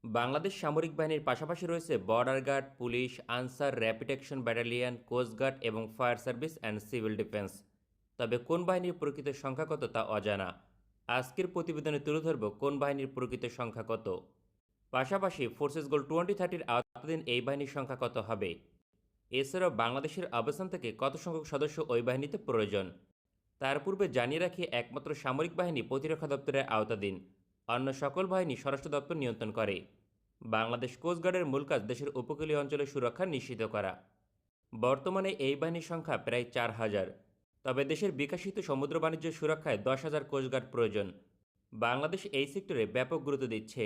বাংলাদেশ সামরিক বাহিনীর পাশাপাশি রয়েছে border guard, police, Ansar, rapid action battalion, coastguard এবং fire service and civil defence. তবে কোন বাহিনীর প্রকৃত সংখ্যা কত তা অজানা। আজকের প্রতিবেদনে তুলে ধরব কোন বাহিনীর প্রকৃত সংখ্যা কত। পাশাপাশি ফোর্সেস গোল 2030-র আওতাধীন এই বাহিনীর সংখ্যা কত হবে। এছাড়াও বাংলাদেশের অবস্থান থেকে কত সংখ্যক সদস্য ওই বাহিনীতে প্রয়োজন। তার পূর্বে জানিয়ে রাখি, একমাত্র সামরিক বাহিনী প্রতিরক্ষা দপ্তরের আওতাধীন, অন্য সকল বাহিনী স্বরাষ্ট্র দপ্তর নিয়ন্ত্রণ করে। বাংলাদেশ কোস্টগার্ডের মূল কাজ দেশের উপকূলীয় অঞ্চলের সুরক্ষা নিশ্চিত করা। বর্তমানে এই বাহিনীর সংখ্যা প্রায় 4000। তবে দেশের বিকশিত সমুদ্র বাণিজ্য সুরক্ষায় 10,000 কোস্টগার্ড প্রয়োজন। বাংলাদেশ এই সেক্টরে ব্যাপক গুরুত্ব দিচ্ছে।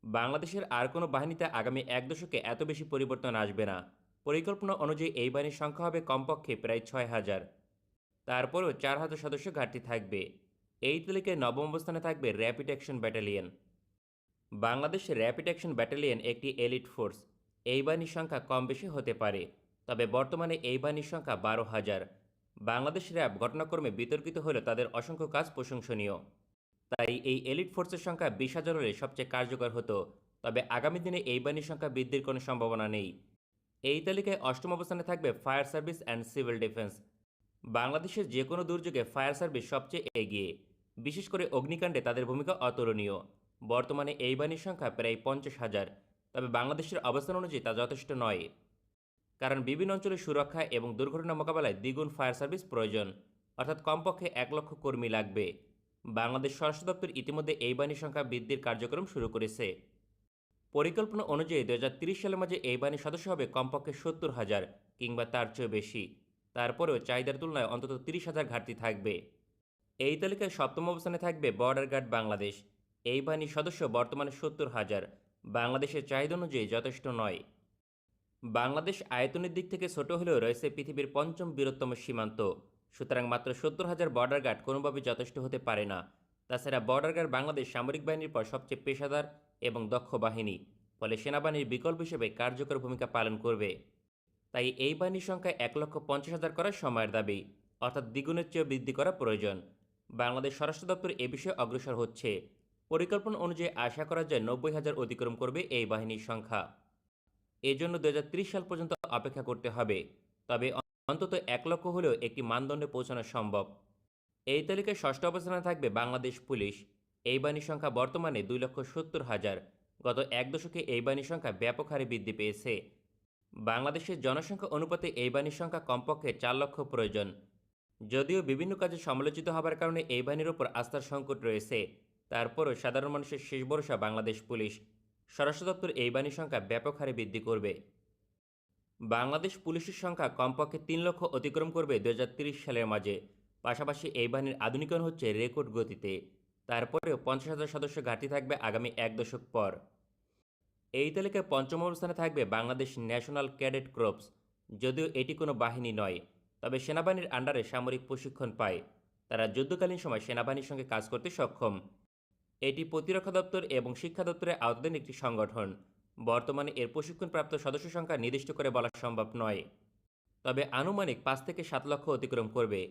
বাংলাদেশের আর কোনো বাহিনীতে আগামী এক দশকে এত বেশি পরিবর্তন আসবে না। পরিকল্পনা অনুযায়ী এই বাহিনীর সংখ্যা হবে কমপক্ষে প্রায় 6000। তারপরও 4000 সদস্য ঘাটতি থাকবে। এই তালিকায় নবম অবস্থানে থাকবে rapid action battalion. Bangladesh rapid action battalion একটি এলিট ফোর্স। এই বাহিনীর সংখ্যা কম বেশি হতে পারে, তবে বর্তমানে এই বাহিনীর সংখ্যা 12,000। বাংলাদেশ র্যাব ঘটনাক্রমে বিতর্কিত হলেও তাদের অসংখ্য কাজ প্রশংসনীয়। তাই এই এলিট ফোর্সের সংখ্যা 20,000 হলে সবচেয়ে কার্যকর হতো। তবে আগামী দিনে এই বাহিনীর সংখ্যা বৃদ্ধির কোনো সম্ভাবনা নেই। এই তালিকায় অষ্টম অবস্থানে থাকবে fire service and civil defence. বাংলাদেশের যে কোনো দুর্যোগে ফায়ার সার্ভিস সবচেয়ে এগিয়ে। বিশেষ করে অগ্নিকাণ্ডে তাদের ভূমিকা অতুলনীয়। বর্তমানে এই বাহিনীর সংখ্যা প্রায় 50,000। তবে বাংলাদেশের অবস্থান অনুযায়ী তা যথেষ্ট নয়, কারণ বিভিন্ন অঞ্চলের সুরক্ষা এবং দুর্ঘটনা মোকাবেলায় দ্বিগুণ ফায়ার সার্ভিস প্রয়োজন, অর্থাৎ কমপক্ষে 1,00,000 কর্মী লাগবে। বাংলাদেশ স্বরাষ্ট্র দপ্তর ইতিমধ্যে এই বাহিনীর সংখ্যা বৃদ্ধির কার্যক্রম শুরু করেছে। পরিকল্পনা অনুযায়ী 2030 সালের মাঝে এই বাহিনীর সদস্য হবে কমপক্ষে 70,000 কিংবা তার চেয়েও বেশি। তারপরেও চাহিদার তুলনায় অন্তত 30,000 ঘাটতি থাকবে। এই তালিকায় সপ্তম অবস্থানে থাকবে বর্ডার গার্ড বাংলাদেশ। এই বাহিনীর সদস্য বর্তমানে 70,000। বাংলাদেশের চাহিদা অনুযায়ী যথেষ্ট নয়। বাংলাদেশ আয়তনের দিক থেকে ছোট হলেও রয়েছে পৃথিবীর পঞ্চম বৃহত্তম সীমান্ত। সুতরাং মাত্র 70,000 বর্ডার গার্ড কোনোভাবেই যথেষ্ট হতে পারে না। তাছাড়া বর্ডার গার্ড বাংলাদেশ সামরিক বাহিনীর পর সবচেয়ে পেশাদার এবং দক্ষ বাহিনী, ফলে সেনাবাহিনীর বিকল্প হিসেবে কার্যকর ভূমিকা পালন করবে। তাই এই বাহিনীর সংখ্যা 1,50,000 করার সময়ের দাবি, অর্থাৎ দ্বিগুণের চেয়ে বৃদ্ধি করা প্রয়োজন। বাংলাদেশ স্বরাষ্ট্র দপ্তর এ বিষয়ে অগ্রসর হচ্ছে। পরিকল্পনা অনুযায়ী আশা করা যায় 90,000 অতিক্রম করবে এই বাহিনীর সংখ্যা। এজন্য 2030 সাল পর্যন্ত অপেক্ষা করতে হবে। তবে অন্তত 1,00,000 হলেও একটি মানদণ্ডে পৌঁছানো সম্ভব। এই তালিকায় ষষ্ঠ অবস্থানে থাকবে বাংলাদেশ পুলিশ। এই বাহিনীর সংখ্যা বর্তমানে 2,70,000। গত এক দশকে এই বাহিনীর সংখ্যা ব্যাপক হারে বৃদ্ধি পেয়েছে। বাংলাদেশের জনসংখ্যা অনুপাতে এই বাহিনীর সংখ্যা কমপক্ষে 4,00,000 প্রয়োজন। যদিও বিভিন্ন কাজে সমালোচিত হবার কারণে এই বাহিনীর ওপর আস্থার সংকট রয়েছে, তারপরও সাধারণ মানুষের শেষ ভরসা বাংলাদেশ পুলিশ। স্বরাষ্ট্র দপ্তর এই বাহিনীর সংখ্যা ব্যাপক হারে বৃদ্ধি করবে। বাংলাদেশ পুলিশের সংখ্যা কমপক্ষে 3,00,000 অতিক্রম করবে 2030 সালের মাঝে। পাশাপাশি এই বাহিনীর আধুনিকরণ হচ্ছে রেকর্ড গতিতে। তারপরেও 50,000 সদস্য ঘাটতি থাকবে আগামী এক দশক পর। এই তালিকায় পঞ্চম অবস্থানে থাকবে বাংলাদেশ ন্যাশনাল ক্যাডেট ক্রপস। যদিও এটি কোনো বাহিনী নয়, তবে সেনাবাহিনীর আন্ডারে সামরিক প্রশিক্ষণ পায়। তারা যুদ্ধকালীন সময় সেনাবাহিনীর সঙ্গে কাজ করতে সক্ষম। এটি প্রতিরক্ষা দপ্তর এবং শিক্ষা দপ্তরের আওতাধীন একটি সংগঠন। বর্তমানে এর প্রশিক্ষণপ্রাপ্ত সদস্য সংখ্যা নির্দিষ্ট করে বলা সম্ভব নয়, তবে আনুমানিক 5 থেকে 7 লক্ষ অতিক্রম করবে।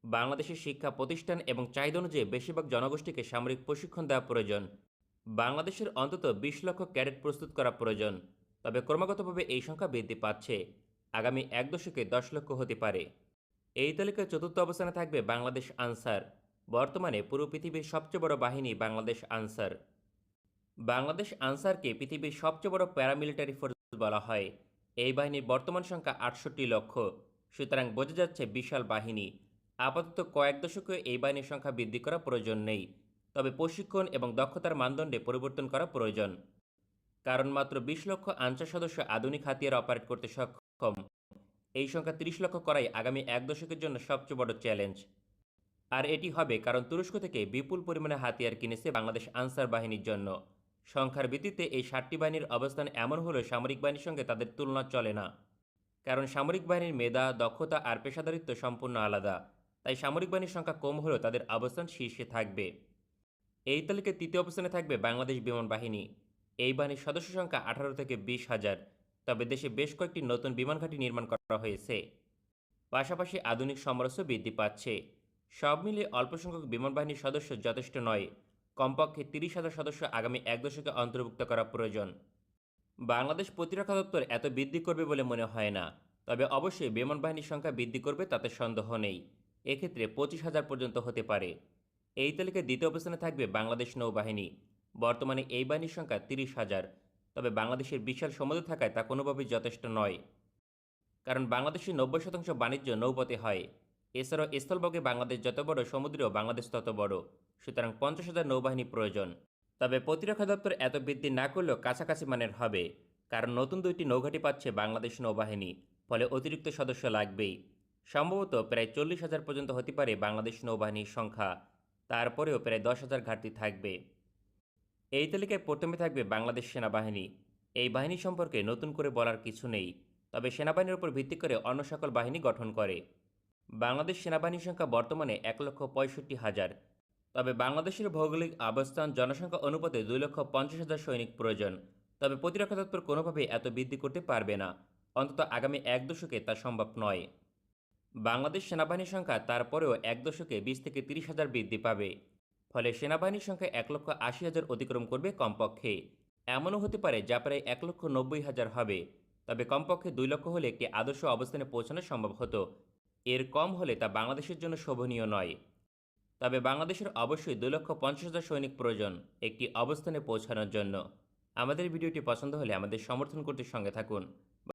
বাংলাদেশের শিক্ষা প্রতিষ্ঠান এবং চাহিদা অনুযায়ী বেশিরভাগ জনগোষ্ঠীকে সামরিক প্রশিক্ষণ দেওয়া প্রয়োজন। বাংলাদেশের অন্তত 20 লক্ষ ক্যাডেট প্রস্তুত করা প্রয়োজন। তবে ক্রমাগতভাবে এই সংখ্যা বৃদ্ধি পাচ্ছে। আগামী এক দশকে 10 লক্ষ হতে পারে। এই তালিকায় চতুর্থ অবস্থানে থাকবে বাংলাদেশ আনসার। বর্তমানে পুরো পৃথিবীর সবচেয়ে বড় বাহিনী বাংলাদেশ আনসার। বাংলাদেশ আনসারকে পৃথিবীর সবচেয়ে বড় প্যারামিলিটারি ফোর্স বলা হয়। এই বাহিনীর বর্তমান সংখ্যা 68 লক্ষ। সুতরাং বোঝা যাচ্ছে বিশাল বাহিনী। আপাতত কয়েক দশকে এই বাহিনীর সংখ্যা বৃদ্ধি করা প্রয়োজন নেই, তবে প্রশিক্ষণ এবং দক্ষতার মানদণ্ডে পরিবর্তন করা প্রয়োজন। কারণ মাত্র 20 লক্ষ আনসার সদস্য আধুনিক হাতিয়ার অপারেট করতে সক্ষম। এই সংখ্যা 30 লক্ষ করাই আগামী এক দশকের জন্য সবচেয়ে বড় চ্যালেঞ্জ। আর এটি হবে কারণ তুরস্ক থেকে বিপুল পরিমাণে হাতিয়ার কিনেছে বাংলাদেশ আনসার বাহিনীর জন্য। সংখ্যার ভিত্তিতে এই 7টি বাহিনীর অবস্থান এমন হলেও সামরিক বাহিনীর সঙ্গে তাদের তুলনা চলে না, কারণ সামরিক বাহিনীর মেধা, দক্ষতা আর পেশাদারিত্ব সম্পূর্ণ আলাদা। তাই সামরিক বাহিনীর সংখ্যা কম হলেও তাদের অবস্থান শীর্ষে থাকবে। এই তালিকায় তৃতীয় অবস্থানে থাকবে বাংলাদেশ বিমান বাহিনী। এই বাহিনীর সদস্য সংখ্যা 18 থেকে 20,000। তবে দেশে বেশ কয়েকটি নতুন বিমান ঘাঁটি নির্মাণ করা হয়েছে। পাশাপাশি আধুনিক সমরাস্ত্র বৃদ্ধি পাচ্ছে। সব মিলিয়ে অল্প সংখ্যক বিমান বাহিনীর সদস্য যথেষ্ট নয়। কমপক্ষে 30,000 সদস্য আগামী এক দশকে অন্তর্ভুক্ত করা প্রয়োজন। বাংলাদেশ প্রতিরক্ষা দপ্তর এত বৃদ্ধি করবে বলে মনে হয় না, তবে অবশ্যই বিমান বাহিনীর সংখ্যা বৃদ্ধি করবে তাতে সন্দেহ নেই। এক্ষেত্রে 25,000 পর্যন্ত হতে পারে। এই তালিকায় দ্বিতীয় অবস্থানে থাকবে বাংলাদেশ নৌবাহিনী। বর্তমানে এই বাহিনীর সংখ্যা 30,000, তবে বাংলাদেশের বিশাল সমুদ্র থাকায় তা কোনোভাবেই যথেষ্ট নয়, কারণ বাংলাদেশের 90% বাণিজ্য নৌপথে হয়। এছাড়াও স্থলভাগে বাংলাদেশ যত বড়, সমুদ্রেও বাংলাদেশ তত বড়। সুতরাং 50,000 নৌবাহিনী প্রয়োজন। তবে প্রতিরক্ষা দপ্তর এত বৃদ্ধি না করলেও কাছাকাছি মানের হবে, কারণ নতুন 2টি নৌঘাঁটি পাচ্ছে বাংলাদেশ নৌবাহিনী, ফলে অতিরিক্ত সদস্য লাগবেই। সম্ভবত প্রায় 40,000 পর্যন্ত হতে পারে বাংলাদেশ নৌবাহিনীর সংখ্যা। তারপরেও প্রায় 10,000 ঘাটতি থাকবে। এই তালিকায় প্রথমে থাকবে বাংলাদেশ সেনাবাহিনী। এই বাহিনী সম্পর্কে নতুন করে বলার কিছু নেই, তবে সেনাবাহিনীর উপর ভিত্তি করে অন্য সকল বাহিনী গঠন করে। বাংলাদেশ সেনাবাহিনীর সংখ্যা বর্তমানে 1,65,000, তবে বাংলাদেশের ভৌগোলিক অবস্থান জনসংখ্যা অনুপাতে 2,50,000 সৈনিক প্রয়োজন। তবে প্রতিরক্ষা দপ্তর কোনোভাবেই এত বৃদ্ধি করতে পারবে না, অন্তত আগামী এক দশকে তা সম্ভব নয়। বাংলাদেশ সেনাবাহিনীর সংখ্যা তারপরেও এক দশকে 20 থেকে 30,000 বৃদ্ধি পাবে, ফলে সেনাবাহিনীর সংখ্যা 1,80,000 অতিক্রম করবে কমপক্ষে। এমনও হতে পারে যা প্রায় 1,90,000 হবে, তবে কমপক্ষে 2 লক্ষ হলে একটি আদর্শ অবস্থানে পৌঁছানো সম্ভব হতো। এর কম হলে তা বাংলাদেশের জন্য শোভনীয় নয়। তবে বাংলাদেশের অবশ্যই 2,50,000 সৈনিক প্রয়োজন একটি অবস্থানে পৌঁছানোর জন্য। আমাদের ভিডিওটি পছন্দ হলে আমাদের সমর্থন করতে সঙ্গে থাকুন।